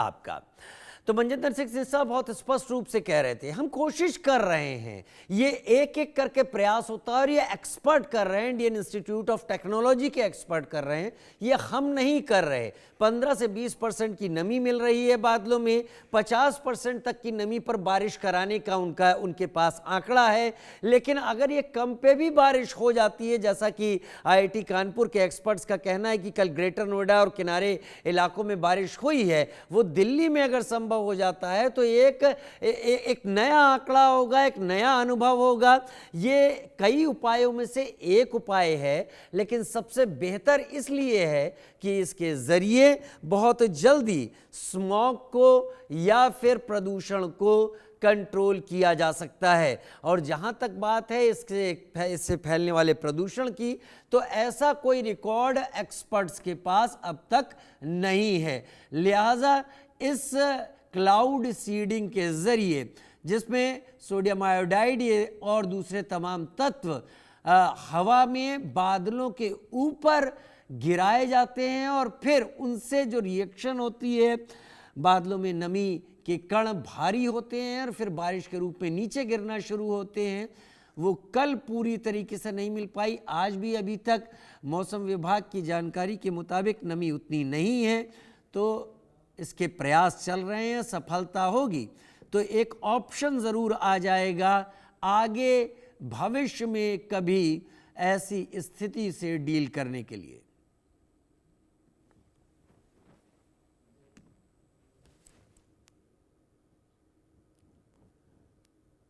आपका। तो मनजिंदर सिंह सिरसा बहुत स्पष्ट रूप से कह रहे थे, हम कोशिश कर रहे हैं, ये एक एक करके प्रयास होता है और ये एक्सपर्ट कर रहे हैं, इंडियन इंस्टीट्यूट ऑफ टेक्नोलॉजी के एक्सपर्ट कर रहे हैं, ये हम नहीं कर रहे। 15 से 20% की नमी मिल रही है बादलों में, 50% तक की नमी पर बारिश कराने का उनके पास आंकड़ा है। लेकिन अगर ये कम पे भी बारिश हो जाती है, जैसा कि IIT कानपुर के एक्सपर्ट्स का कहना है कि कल ग्रेटर नोएडा और किनारे इलाकों में बारिश हुई है, वो दिल्ली में अगर संभव हो जाता है तो एक नया आंकड़ा होगा, एक नया अनुभव होगा। ये कई उपायों में से एक उपाय है, लेकिन सबसे बेहतर इसलिए है कि इसके जरिए बहुत जल्दी स्मॉग को या फिर प्रदूषण को कंट्रोल किया जा सकता है। और जहां तक बात है इससे फैलने वाले प्रदूषण की, तो ऐसा कोई रिकॉर्ड एक्सपर्ट्स के पास अब तक नहीं है। लिहाजा इस क्लाउड सीडिंग के जरिए, जिसमें सोडियम आयोडाइड और दूसरे तमाम तत्व हवा में बादलों के ऊपर गिराए जाते हैं और फिर उनसे जो रिएक्शन होती है, बादलों में नमी के कण भारी होते हैं और फिर बारिश के रूप में नीचे गिरना शुरू होते हैं। वो कल पूरी तरीके से नहीं मिल पाई। आज भी अभी तक मौसम विभाग की जानकारी के मुताबिक नमी उतनी नहीं है, तो इसके प्रयास चल रहे हैं। सफलता होगी तो एक ऑप्शन ज़रूर आ जाएगा आगे भविष्य में कभी ऐसी स्थिति से डील करने के लिए।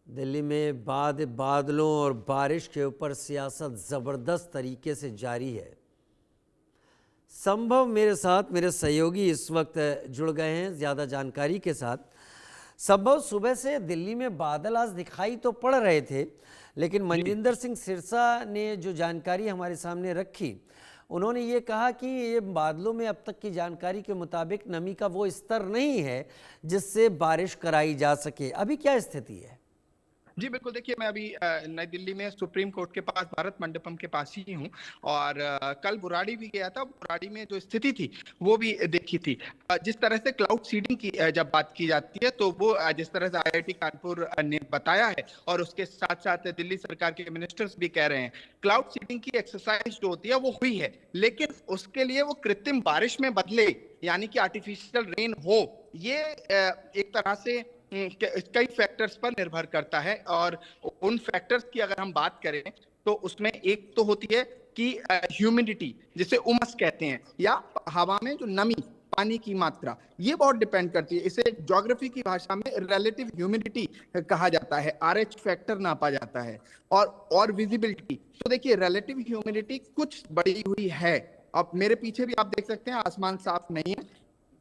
दिल्ली में बादलों और बारिश के ऊपर सियासत ज़बरदस्त तरीके से जारी है। संभव मेरे साथ मेरे सहयोगी इस वक्त जुड़ गए हैं ज़्यादा जानकारी के साथ। संभव, सुबह से दिल्ली में बादल आज दिखाई तो पड़ रहे थे, लेकिन मनजिंदर सिंह सिरसा ने जो जानकारी हमारे सामने रखी, उन्होंने ये कहा कि ये बादलों में अब तक की जानकारी के मुताबिक नमी का वो स्तर नहीं है जिससे बारिश कराई जा सके। अभी क्या स्थिति है? जी बिल्कुल, देखिए मैं अभी नई दिल्ली में सुप्रीम कोर्ट के पास भारत मंडपम के पास ही हूँ और कल बुराड़ी भी गया था। बुराड़ी में जो स्थिति थी वो भी देखी थी। जिस तरह से क्लाउड सीडिंग की जब बात की जाती है तो वो जिस तरह से IIT कानपुर ने बताया है और उसके साथ साथ दिल्ली सरकार के मिनिस्टर्स भी कह रहे हैं, क्लाउड सीडिंग की एक्सरसाइज जो होती है वो हुई है, लेकिन उसके लिए वो कृत्रिम बारिश में बदले, यानी कि आर्टिफिशियल रेन हो, ये एक तरह से कई फैक्टर्स पर निर्भर करता है। और उन फैक्टर्स की अगर हम बात करें तो उसमें एक तो होती है कि ह्यूमिडिटी, जिसे उमस कहते हैं, या हवा में जो नमी, पानी की मात्रा, ये बहुत डिपेंड करती है। इसे ज्योग्राफी की भाषा में रिलेटिव ह्यूमिडिटी कहा जाता है, RH फैक्टर नापा जाता है। और विजिबिलिटी, तो देखिए रिलेटिव ह्यूमिडिटी कुछ बढ़ी हुई है। अब मेरे पीछे भी आप देख सकते हैं आसमान साफ नहीं है,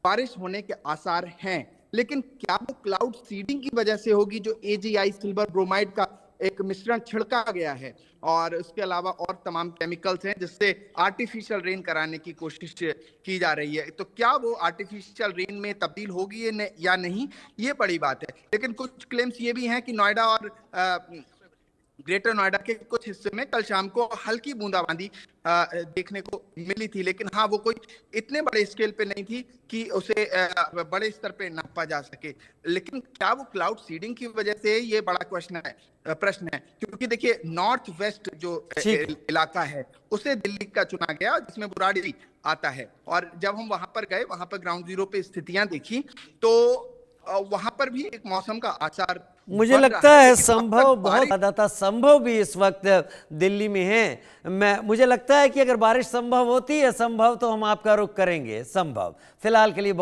बारिश होने के आसार हैं, लेकिन क्या वो क्लाउड सीडिंग की वजह से होगी, जो AgI सिल्वर ब्रोमाइड का एक मिश्रण छिड़का गया है और उसके अलावा और तमाम केमिकल्स हैं जिससे आर्टिफिशियल रेन कराने की कोशिश की जा रही है। तो क्या वो आर्टिफिशियल रेन में तब्दील होगी या नहीं, ये बड़ी बात है। लेकिन कुछ क्लेम्स ये भी हैं कि नोएडा और ग्रेटर नोएडा के कुछ हिस्से में कल शाम को हल्की बूंदाबांदी देखने को मिली थी, लेकिन हाँ, वो कोई इतने बड़े स्केल पे नहीं थी कि उसे बड़े स्तर पे नापा जा सके। लेकिन क्या वो क्लाउड सीडिंग की वजह से, ये बड़ा प्रश्न है, क्योंकि देखिए नॉर्थ वेस्ट जो इलाका है उसे दिल्ली का चुना गया, जिसमें बुराड़ी आता है। और जब हम वहां पर गए, वहां पर ग्राउंड जीरो पे स्थितियां देखी, तो वहां पर भी एक मौसम का आसार मुझे लगता है संभव बहुत ज्यादा था। संभव भी इस वक्त दिल्ली में है। मुझे लगता है कि अगर बारिश संभव होती है, संभव, तो हम आपका रुख करेंगे। संभव फिलहाल के लिए